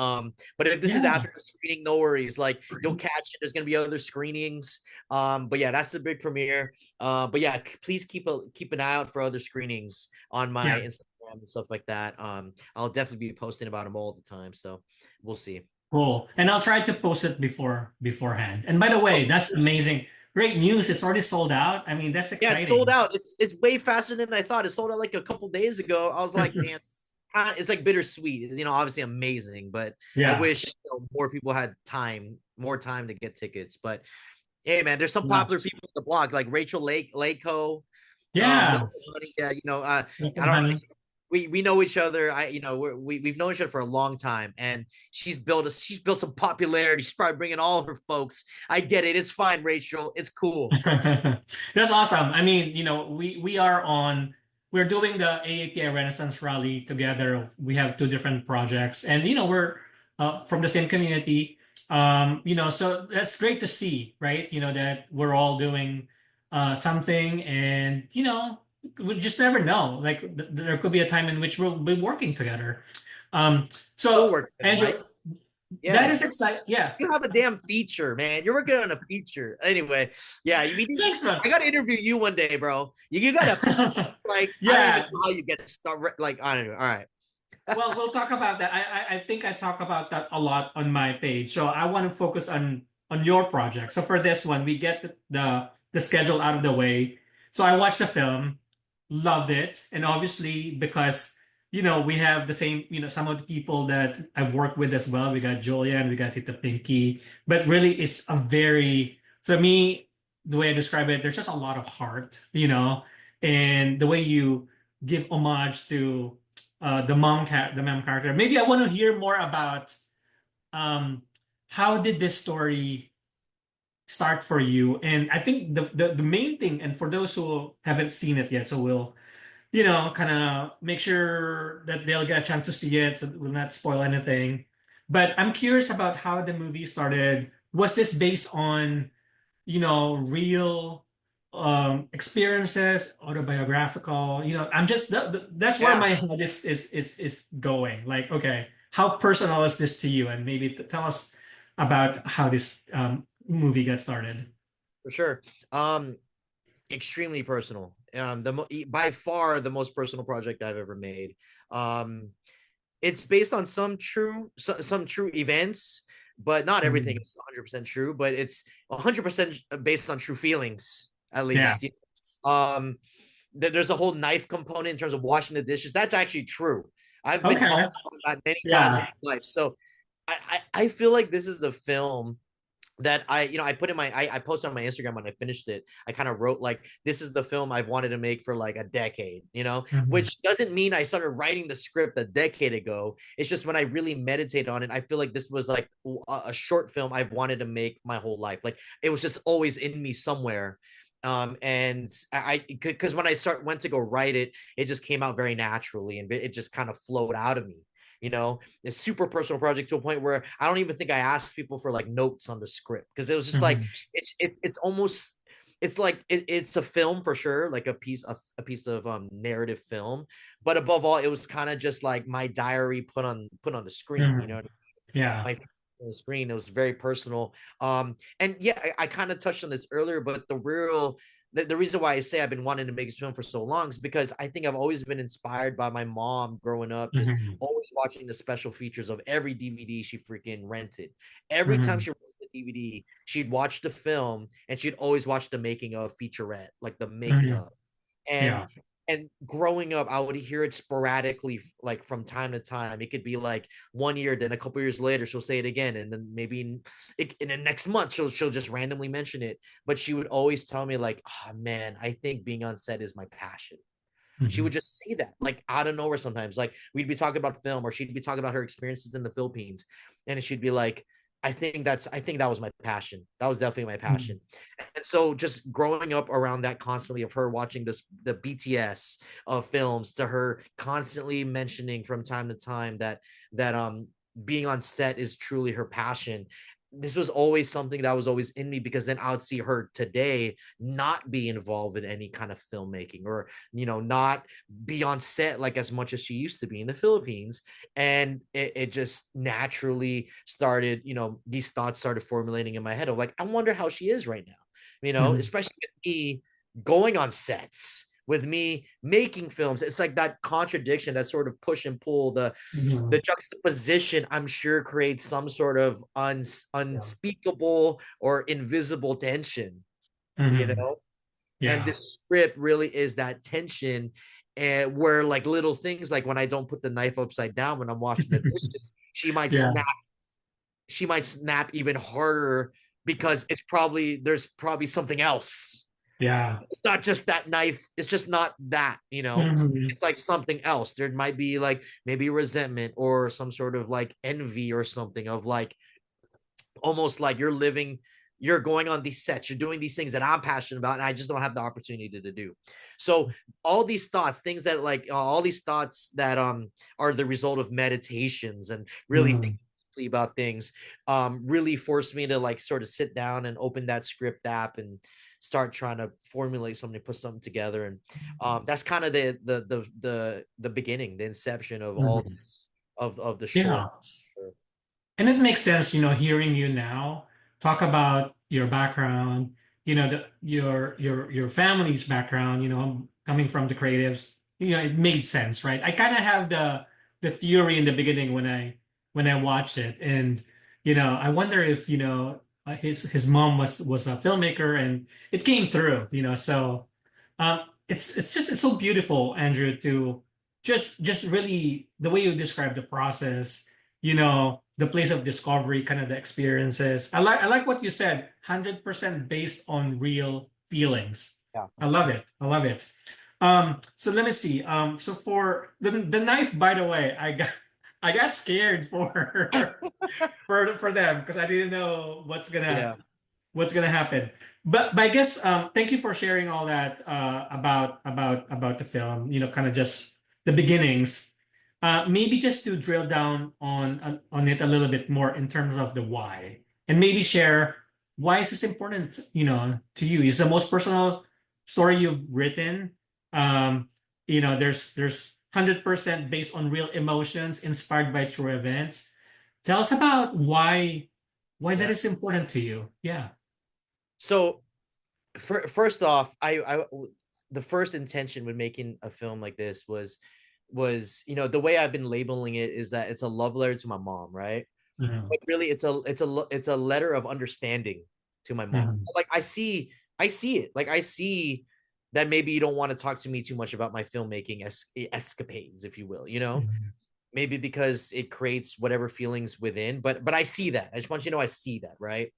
But if this is Yeah. after the screening, no worries. Like you'll catch it. There's gonna be other screenings. But yeah, that's the big premiere. But yeah, please keep an eye out for other screenings on my Yeah. Instagram and stuff like that. I'll definitely be posting about them all the time. So we'll see. Cool. And I'll try to post it beforehand. And by the way, that's amazing. Great news. It's already sold out. I mean, that's Yeah, it's sold exciting. out. It's way faster than I thought. It sold out like a couple days ago. I was like, damn, it's like bittersweet. Obviously amazing, but I Yeah. wish more people had more time to get tickets. But hey, man, there's some popular Yes. people on the block like Rachel Lake Lakeo. Yeah. Milk and Honey. Yeah, Milk I and don't. honey. We know each other. We've known each other for a long time, and she's built some popularity. She's probably bringing all her folks. I get it. It's fine, Rachel. It's cool. That's awesome. I mean, we're doing the AAPI Renaissance Rally together. We have two different projects, and we're from the same community. So that's great to see, right? That we're all doing something, and we just never know. Like there could be a time in which we'll be working together. Um, We'll so work together, Andrew, Mike. that Yeah, is exciting. Yeah. you have a damn feature, man. You're working on a feature. Anyway, yeah, Thanks, man. I gotta interview you one day, bro. You gotta like I don't even Yeah. know how you get started. Like I don't know. All right. Well, we'll talk about that. I think I talk about that a lot on my page. So I want to focus on your project. So for this one, we get the schedule out of the way. So I watched the film, loved it, and obviously because we have the same some of the people that I've worked with as well. We got Julian, we got Tita Pinky, but really it's a very for me the way I describe it. There's just a lot of heart, and the way you give homage to the mom character. Maybe I want to hear more about um, how did this story start for you? And I think the main thing, and for those who haven't seen it yet, so we'll kind of make sure that they'll get a chance to see it, so we'll not spoil anything. But I'm curious about how the movie started. Was this based on real experiences, autobiographical. I'm just that's where Yeah, my head is going. Like, okay, how personal is this to you? And maybe tell us about how this movie got started. for sure. Extremely personal. By far the most personal project I've ever made. Um, it's based on some true events, but not everything Mhm. is 100% true. But it's 100% based on true feelings, at Yeah. least. Um, there's a whole knife component in terms of washing the dishes. That's actually true. I've been called Okay. on that many times in Yeah. my life. So I feel like this is a film that I put in I posted on my Instagram when I finished it. I kind of wrote like this is the film I've wanted to make for like a decade, Mhm. which doesn't mean I started writing the script a decade ago. It's just when I really meditated on it, I feel like this was like a short film I've wanted to make my whole life. Like it was just always in me somewhere. And I because when I went to go write it, it just came out very naturally and it just kind of flowed out of me. It's super personal project to a point where I don't even think I asked people for like notes on the script because it was just like Mhm. it's almost it's like it's a film for sure, like a piece of narrative film, but above all, it was kind of just like my diary put on the screen. Mhm. Yeah. My on the screen. It was very personal. And yeah, I kind of touched on this earlier, but the reason why I say I've been wanting to make this film for so long is because I think I've always been inspired by my mom growing up, just Mhm. always watching the special features of every DVD she freaking rented. Every time Mhm. she rented the DVD, she'd watch the film and she'd always watch the making of featurette, like the making Mhm. of. And Yeah. and growing up, I would hear it sporadically, like from time to time. It could be like one year, then a couple years later, she'll say it again, and then maybe in the next month, she'll just randomly mention it. But she would always tell me like, "Oh man, I think being on set is my passion." She would Mhm. just say that like out of nowhere sometimes. Like we'd be talking about film or she'd be talking about her experiences in the Philippines. And she'd be like, I think that was my passion. That was definitely my Mhm. passion. And so just growing up around that constantly of her watching the BTS of films to her constantly mentioning from time to time that being on set is truly her passion. This was always something that was always in me because then I would see her today not be involved in any kind of filmmaking or not be on set like as much as she used to be in the Philippines. And it just naturally started, these thoughts started formulating in my head of like, I wonder how she is right now, Mhm. especially with me going on sets, with me making films. It's like that contradiction, that sort of push and pull, the Mhm. juxtaposition, I'm sure creates some sort of Yeah. unspeakable or invisible tension, you Mhm. know? And Yeah. this script really is that tension, and where like little things like when I don't put the knife upside down when I'm washing the dishes, Yeah. she might snap even harder because there's probably something else. Yeah. It's not just that knife. It's just not that, you know. Mhm. It's like something else. There might be like maybe resentment or some sort of like envy or something of like almost like you're going on these sets, you're doing these things that I'm passionate about, and I just don't have the opportunity to do. So all these thoughts, things that like all these thoughts that are the result of meditations and really Mhm. thinking deeply about things, really forced me to like sort of sit down and open that script app and start trying to formulate something, put something together. And that's kind of the beginning, the inception of all Mhm. this of the short. Yeah. And it makes sense, hearing you now talk about your background, your family's background, coming from the creatives, it made sense, right? I kind of have the theory in the beginning when I watched it, and I wonder if his mom was a filmmaker, and it came through, so it's so beautiful, Andrew, to just really the way you describe the process, the place of discovery, kind of the experiences. I like what you said, 100% based on real feelings. Yeah. I love it. I love it. So let me see. So for the knife, by the way, I got scared for them because I didn't know Yeah. what's gonna happen. But I guess thank you for sharing all that about the film. Kind of just the beginnings. Maybe just to drill down on it a little bit more in terms of the why, and maybe share why is this important, to you. It's the most personal story you've written. There's 100% based on real emotions, inspired by true events. Tell us about why that Yeah. is important to you. Yeah. So first off, I the first intention when making a film like this was the way I've been labeling it is that it's a love letter to my mom, right? Mhm. But really, it's a letter of understanding to my mom. Mhm. Like I see it. Like I see that maybe you don't want to talk to me too much about my filmmaking escapades, if you will. Mhm. Maybe because it creates whatever feelings within. But I see that. I just want you to know I see that, right?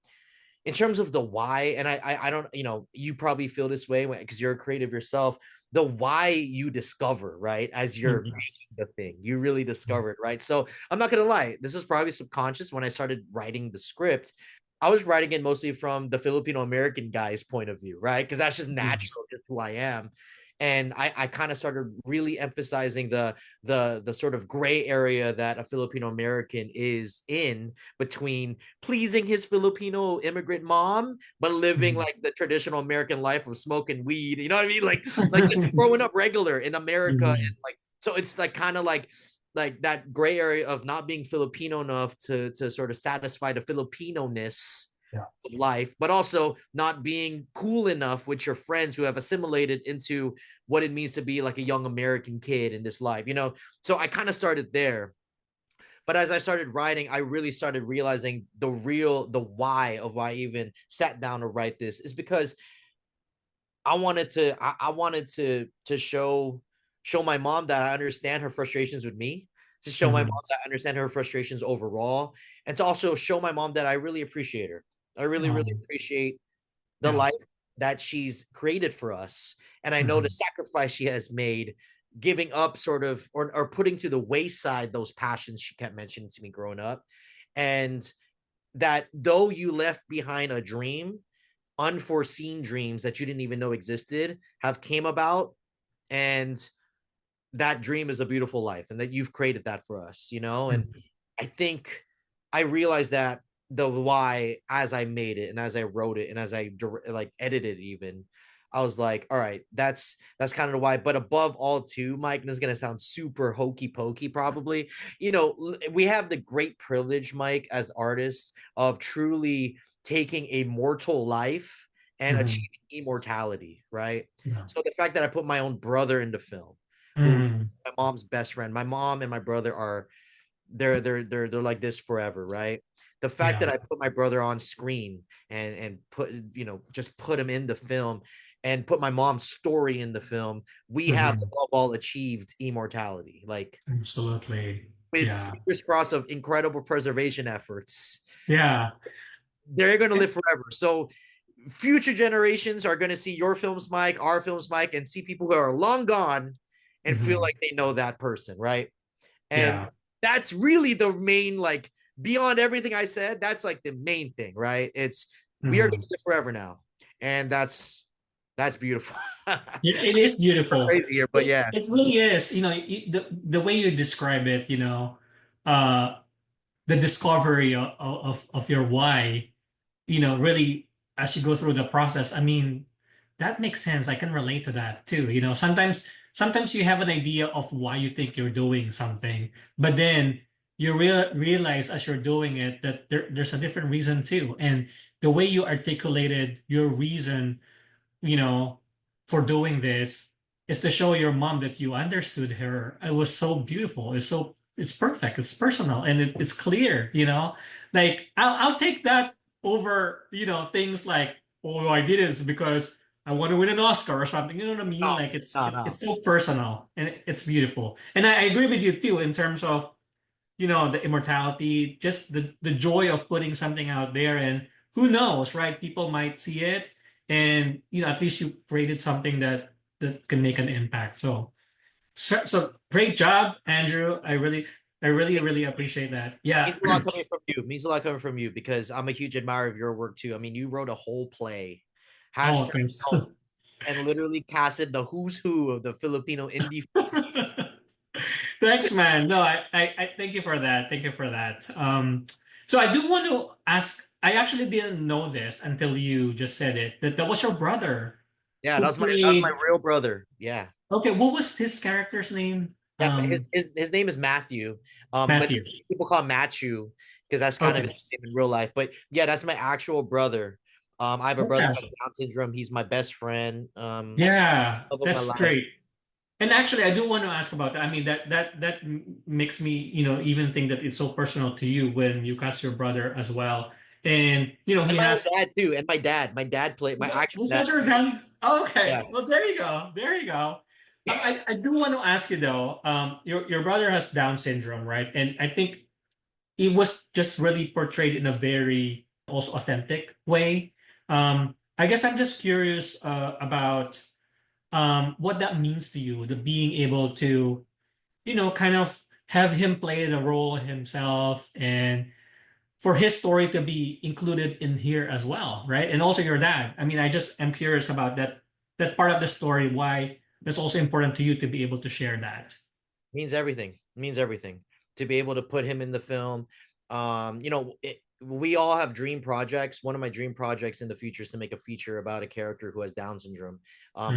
In terms of the why, and I don't, you probably feel this way because you're a creative yourself. The why you discover, right, as you're Mhm. making the thing, you really discover it, right? So I'm not gonna lie, this is probably subconscious. When I started writing the script, I was writing it mostly from the Filipino American guy's point of view, right? Because that's just Yes. natural, just who I am. And I kind of started really emphasizing the sort of gray area that a Filipino American is in between pleasing his Filipino immigrant mom, but living Mhm. like the traditional American life of smoking weed. You know what I mean? Like just growing up regular in America, and Mhm. like so it's like kind of like that gray area of not being Filipino enough to sort of satisfy the Filipino ness Yeah. of life, but also not being cool enough with your friends who have assimilated into what it means to be like a young American kid in this life. So I kind of started there. But as I started writing, I really started realizing the why of why I even sat down to write this is because I wanted to show my mom that I understand her frustrations with me, to show my Mhm. mom that I understand her frustrations overall, and to also show my mom that I really appreciate her. I really, really Um, appreciate the yeah. life that she's created for us. And I know the Mhm. sacrifice she has made, giving up sort of or putting to the wayside those passions she kept mentioning to me growing up. And that though you left behind a dream, unforeseen dreams that you didn't even know existed have came about, and that dream is a beautiful life and that you've created that for us. And Mhm. I think I realized that the why as I made it and as I wrote it and as I like edited even, I was like, all right, that's kind of the why. But above all, too, Mike, and this is gonna sound super hokey pokey, probably. We have the great privilege, Mike, as artists, of truly taking a mortal life and Mhm. achieving immortality, right? Yeah. So the fact that I put my own brother into film, who Mhm. my mom's best friend, my mom and my brother are they're like this forever, right? The fact Yeah. that I put my brother on screen and put just put him in the film and put my mom's story in the film, we have Mhm. above all achieved immortality. Like Absolutely. with Yeah. fingers crossed of incredible preservation efforts, Yeah. they're gonna live forever. So future generations are going to see your films, Mike, our films, Mike, and see people who are long gone and feel Mhm. like they know that person, right? And Yeah. that's really the main, like, beyond everything I said, that's like the main thing, right? It's we are going Mhm. to live forever now, and that's beautiful. It is beautiful. Crazy here, but yeah, It really is. The way you describe it, uh, the discovery of your why, really as you go through the process, I mean, that makes sense. I can relate to that too. Sometimes you have an idea of why you think you're doing something, but then you realize as you're doing it that there's a different reason too. And the way you articulated your reason, you know, for doing this is to show your mom that you understood her. It was so beautiful. It's perfect. It's personal and it's clear, Like I'll take that over, things like, oh, I did this because I want to win an Oscar or something. You know what I mean? no, Like it's no, it's no. it's so personal and it's beautiful. And I agree with you too in terms of the immortality, just the joy of putting something out there, and who knows, right? People might see it, and at least you created something that can make an impact. So great job, Andrew. I really appreciate that. Yeah. Means a lot coming from you. Means a lot coming from you because I'm a huge admirer of your work too. I mean, you wrote a whole play, Oh, hashtag, thanks. and literally casted the who's who of the Filipino indie. Thanks, man. No, I thank you for that. Thank you for that. So I do want to ask. I actually didn't know this until you just said it. That was your brother Yeah, who that was my played. real brother. Yeah. Okay, what was his character's name? Yeah, his name is Matthew. But Matthew. people call him Matthew because that's kind of his Okay. name in real life. But yeah, that's my actual brother. I have a brother Yeah. who has Down syndrome. He's my best friend. Yeah, Love of my that's life. great. And actually, I do want to ask about that. I mean, that makes me, even think that it's so personal to you when you cast your brother as well. And And he my own has. dad too. And my dad. My dad played my actual Was dad. that your dad? Yeah. Okay. Well, there you go. There you go. I do want to ask you though. Your brother has Down syndrome, right? And I think it was just really portrayed in a very also authentic way. I guess I'm just curious about what that means to you, the being able to, kind of have him play the role himself and for his story to be included in here as well, right? And also your dad. I mean, I just am curious about that part of the story, why that's also important to you to be able to share that. Means everything. Means everything to be able to put him in the film. We all have dream projects. One of my dream projects in the future is to make a feature about a character who has Down syndrome,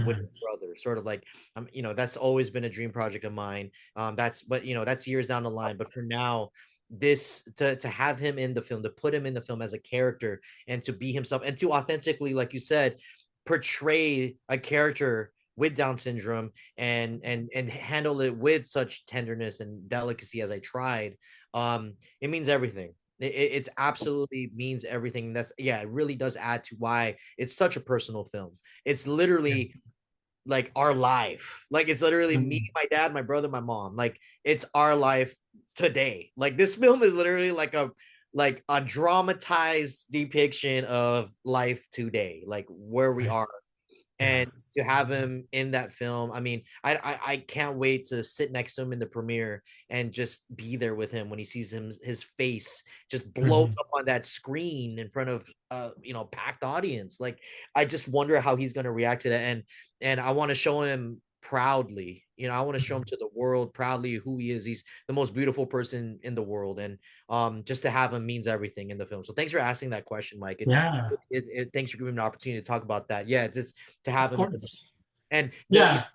with his Mhm. brother. Sort of like, that's always been a dream project of mine. That's years down the line. But for now, this to have him in the film, to put him in the film as a character, and to be himself, and to authentically, like you said, portray a character with Down syndrome and handle it with such tenderness and delicacy as I tried. It means everything. It's absolutely means everything. That's, yeah, it really does add to why it's such a personal film. It's Yeah. literally like our life. Like, it's literally me, Mhm. my dad, my brother, my mom. Like, it's our life today. Like, this film is literally like a dramatized depiction of life today, like where we Nice. are. Yeah. And to have him in that film, I mean, I can't wait to sit next to him in the premiere and just be there with him when he sees his face just blows Mhm. up on that screen in front of packed audience. Like, I just wonder how he's going to react to that, and I want to show him proudly. I want to show him Mhm. to the world proudly who he is. He's the most beautiful person in the world, and just to have him means everything in the film. So thanks for asking that question, Mike. Yeah, Thanks for giving me the opportunity to talk about that. Yeah, it's just to have of him course. and Yeah.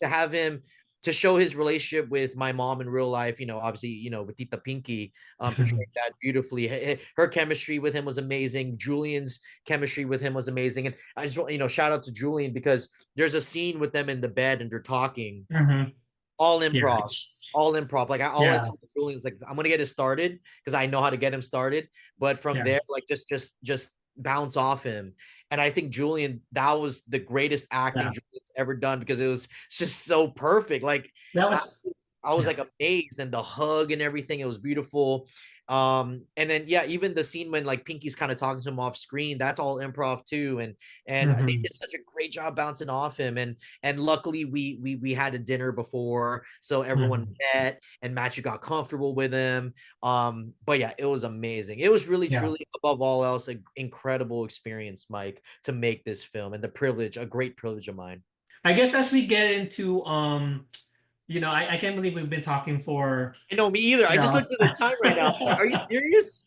to have him to show his relationship with my mom in real life. Obviously, with Tita Pinky, portrayed that beautifully. Her chemistry with him was amazing. Julian's chemistry with him was amazing, and I just want shout out to Julian because there's a scene with them in the bed and they're talking, Mhm. all improv, Yes. all improv. Like, all I Yeah. told Julian is like, I'm gonna get it started because I know how to get him started. But from Yeah. there, like, just bounce off him. And I think Julian, that was the greatest acting Yeah. Julian's ever done because it was just so perfect. Like, That I, was. I was Yeah. like amazed, and the hug and everything. It was beautiful. And then yeah, even the scene when like Pinky's kind of talking to him off screen, that's all improv too. And they Mhm. did such a great job bouncing off him. And luckily we had a dinner before, so everyone Mhm. met and Matthew got comfortable with him. But yeah, it was amazing. It was really Yeah. truly above all else an incredible experience, Mike, to make this film, and the privilege, a great privilege of mine. I guess as we get into I can't believe we've been talking for, I know, me either. you I just know. looked at the time right now. I'm like, are you serious?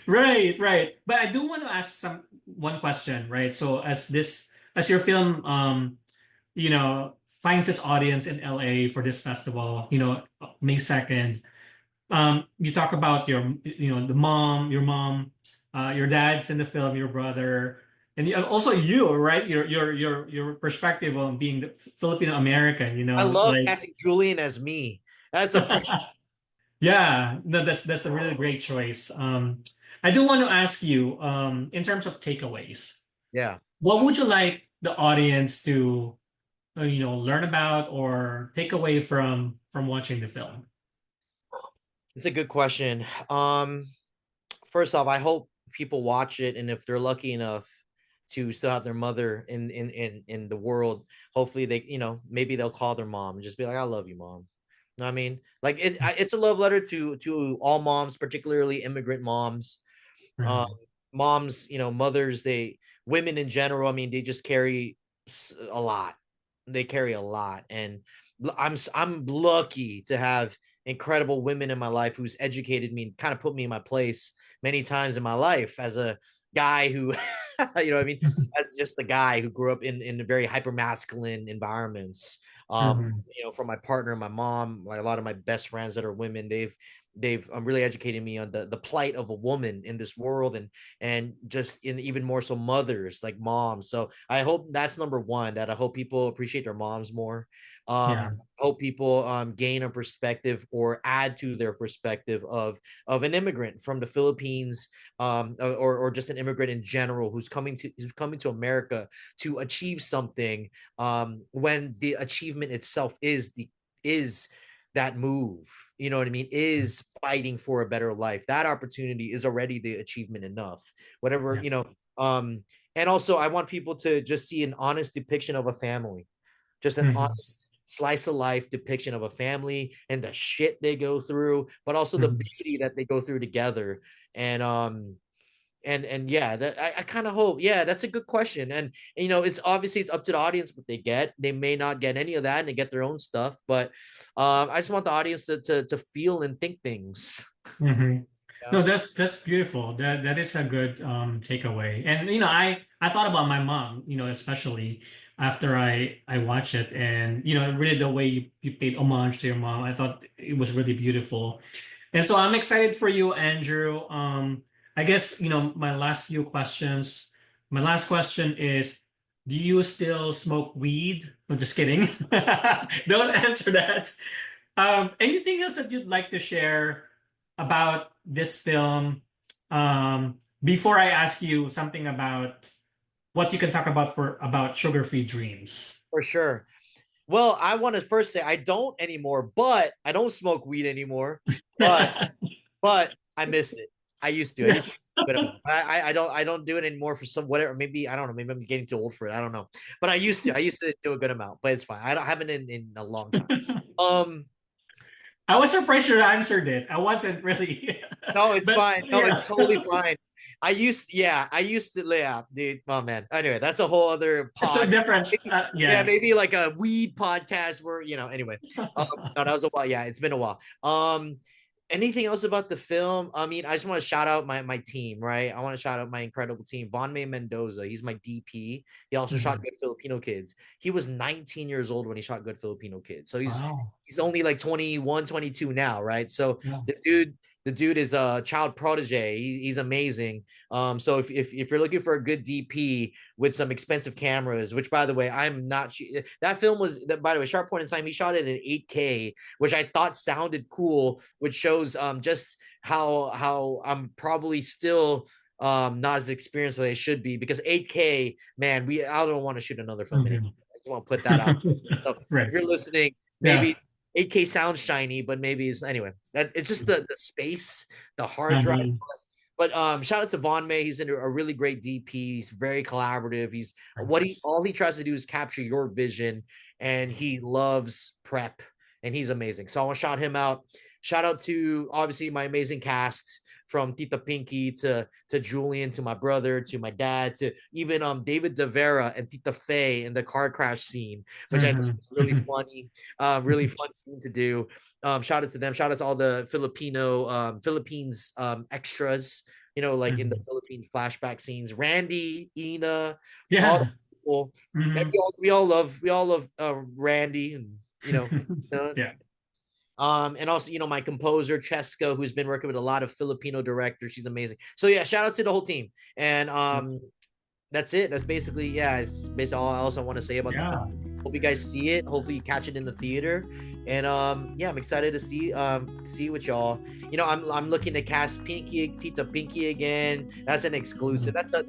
Right, right. But I do want to ask some one question, right? So as your film finds its audience in LA for this festival, May 2nd, you talk about your mom, your dad's in the film, your brother, and also you, right? Your perspective on being the Filipino American, I love like casting Julian as me. That's a yeah, no, that's a really great choice. I do want to ask you, in terms of takeaways, yeah. what would you like the audience to, learn about or take away from watching the film? It's a good question. First off, I hope people watch it, and if they're lucky enough to still have their mother in the world, hopefully they, maybe they'll call their mom and just be like, "I love you, mom." You know what I mean? Like it's a love letter to all moms, particularly immigrant moms. Um, Mhm. moms, mothers, women in general. I mean, they just carry a lot. They carry a lot, and I'm lucky to have incredible women in my life who's educated me and kind of put me in my place many times in my life as a guy who you know what I mean, as just a guy who grew up in very hyper masculine environments. Mhm. From my partner, my mom, like a lot of my best friends that are women, they've really educated me on the plight of a woman in this world, and just in even more so mothers, like moms. So I hope that's number one, that I hope people appreciate their moms more. Yeah. Hope people gain a perspective or add to their perspective of an immigrant from the Philippines, or just an immigrant in general who's coming to America to achieve something, when the achievement itself is that move, you know what I mean, is fighting for a better life. That opportunity is already the achievement enough, whatever, Yeah. and also I want people to just see an honest depiction of a family, just an Mhm. honest slice of life depiction of a family and the shit they go through, but also the Mhm. beauty that they go through together. And yeah, that I kind of hope. Yeah, that's a good question. And it's obviously it's up to the audience what they get. They may not get any of that and they get their own stuff, but I just want the audience to feel and think things. Mhm. Yeah. No, that's beautiful. That is a good takeaway. And I thought about my mom, especially after I watched it, and really the way you paid homage to your mom, I thought it was really beautiful. And so I'm excited for you, Andrew. I guess, my last few questions. My last question is, do you still smoke weed? I'm just kidding. Don't answer that. Anything else that you'd like to share about this film? Before I ask you something about what you can talk about sugar-free dreams. For sure. Well, I want to first say I don't anymore, but I don't smoke weed anymore. But but I miss it. I used to do it. I don't do it anymore for some whatever. Maybe I don't know. Maybe I'm getting too old for it. I don't know. But I used to do a good amount, but it's fine. I haven't in a long time. Um, I was surprised you answered it. I wasn't really, no, it's but fine. No, yeah, it's totally fine. Yeah, dude. Oh man. Anyway, that's a whole other it's so pod. different. Maybe, yeah, Yeah. maybe like a weed podcast where anyway. No, that was a while. Yeah, it's been a while. Anything else about the film? I mean, I just want to shout out my team, right? I want to shout out my incredible team. Von May Mendoza, he's my DP. He also shot Mhm. Good Filipino Kids. He was 19 years old when he shot Good Filipino Kids. So Wow. he's only like 21, 22 now, right? So Yeah. the dude is a child protege. He's amazing. So if you're looking for a good DP with some expensive cameras, which by the way, I'm not that film was that by the way, sharp point in time, he shot it in 8K, which I thought sounded cool, which shows just how I'm probably still not as experienced as I should be, because 8K, man, I don't want to shoot another film anymore. Mhm. I just want to put that out. So if Right. you're listening, Yeah. maybe 8K sounds shiny, but maybe it's anyway. That it's just the space, the hard drive. Uh-huh. But shout out to Von May. He's a really great DP. He's very collaborative. He's what he Nice. all he tries to do is capture your vision, and he loves prep, and he's amazing. So I want to shout him out. Shout out to obviously my amazing cast from Tita Pinky to Julian to my brother to my dad to even David DeVera and Tita Faye in the car crash scene, which I think Mhm. is really funny, really fun scene to do. Shout out to them. Shout out to all the Philippines extras. Like in the Mhm. Philippine flashback scenes, Randy, Ina, all the Yeah. people. And Mhm. we all love Randy, and uh, Yeah. and also, my composer Cheska, who's been working with a lot of Filipino directors. She's amazing. So yeah, shout out to the whole team. And that's it. That's basically, yeah, it's basically all else I want to say about the Yeah. film. Hope you guys see it. Hopefully you catch it in the theater. And yeah, I'm excited to see what y'all. I'm looking to cast Tita Pinky again. That's an exclusive. That's a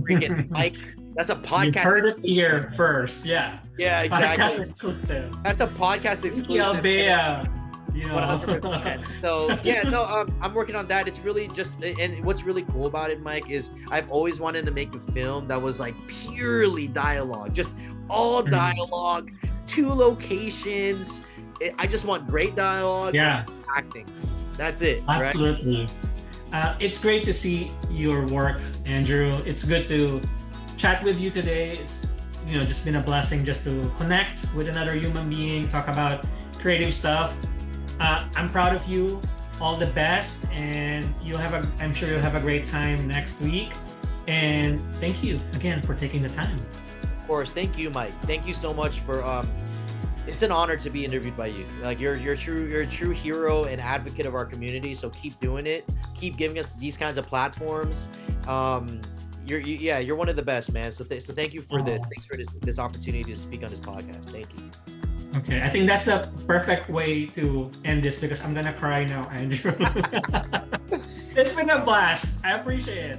freaking Mike. That's a You've podcast. heard it here first. Yeah. Yeah, Podcast exactly. exclusive. That's a podcast Pinky exclusive. Albea. 100%. So yeah, no, I'm working on that. It's really just, and what's really cool about it, Mike, is I've always wanted to make a film that was like purely dialogue, just all dialogue, 2 locations. I just want great dialogue, Yeah. acting. That's it. Right? Absolutely. It's great to see your work, Andrew. It's good to chat with you today. It's just been a blessing just to connect with another human being, talk about creative stuff. I'm proud of you. All the best, and I'm sure you'll have a great time next week. And thank you again for taking the time. Of course. Thank you, Mike. Thank you so much for it's an honor to be interviewed by you. Like you're a true hero and advocate of our community. So keep doing it. Keep giving us these kinds of platforms. You're one of the best, man. So thank you for this. Thanks for this opportunity to speak on this podcast. Thank you. Okay, I think that's the perfect way to end this because I'm gonna cry now, Andrew. It's been a blast. I appreciate it.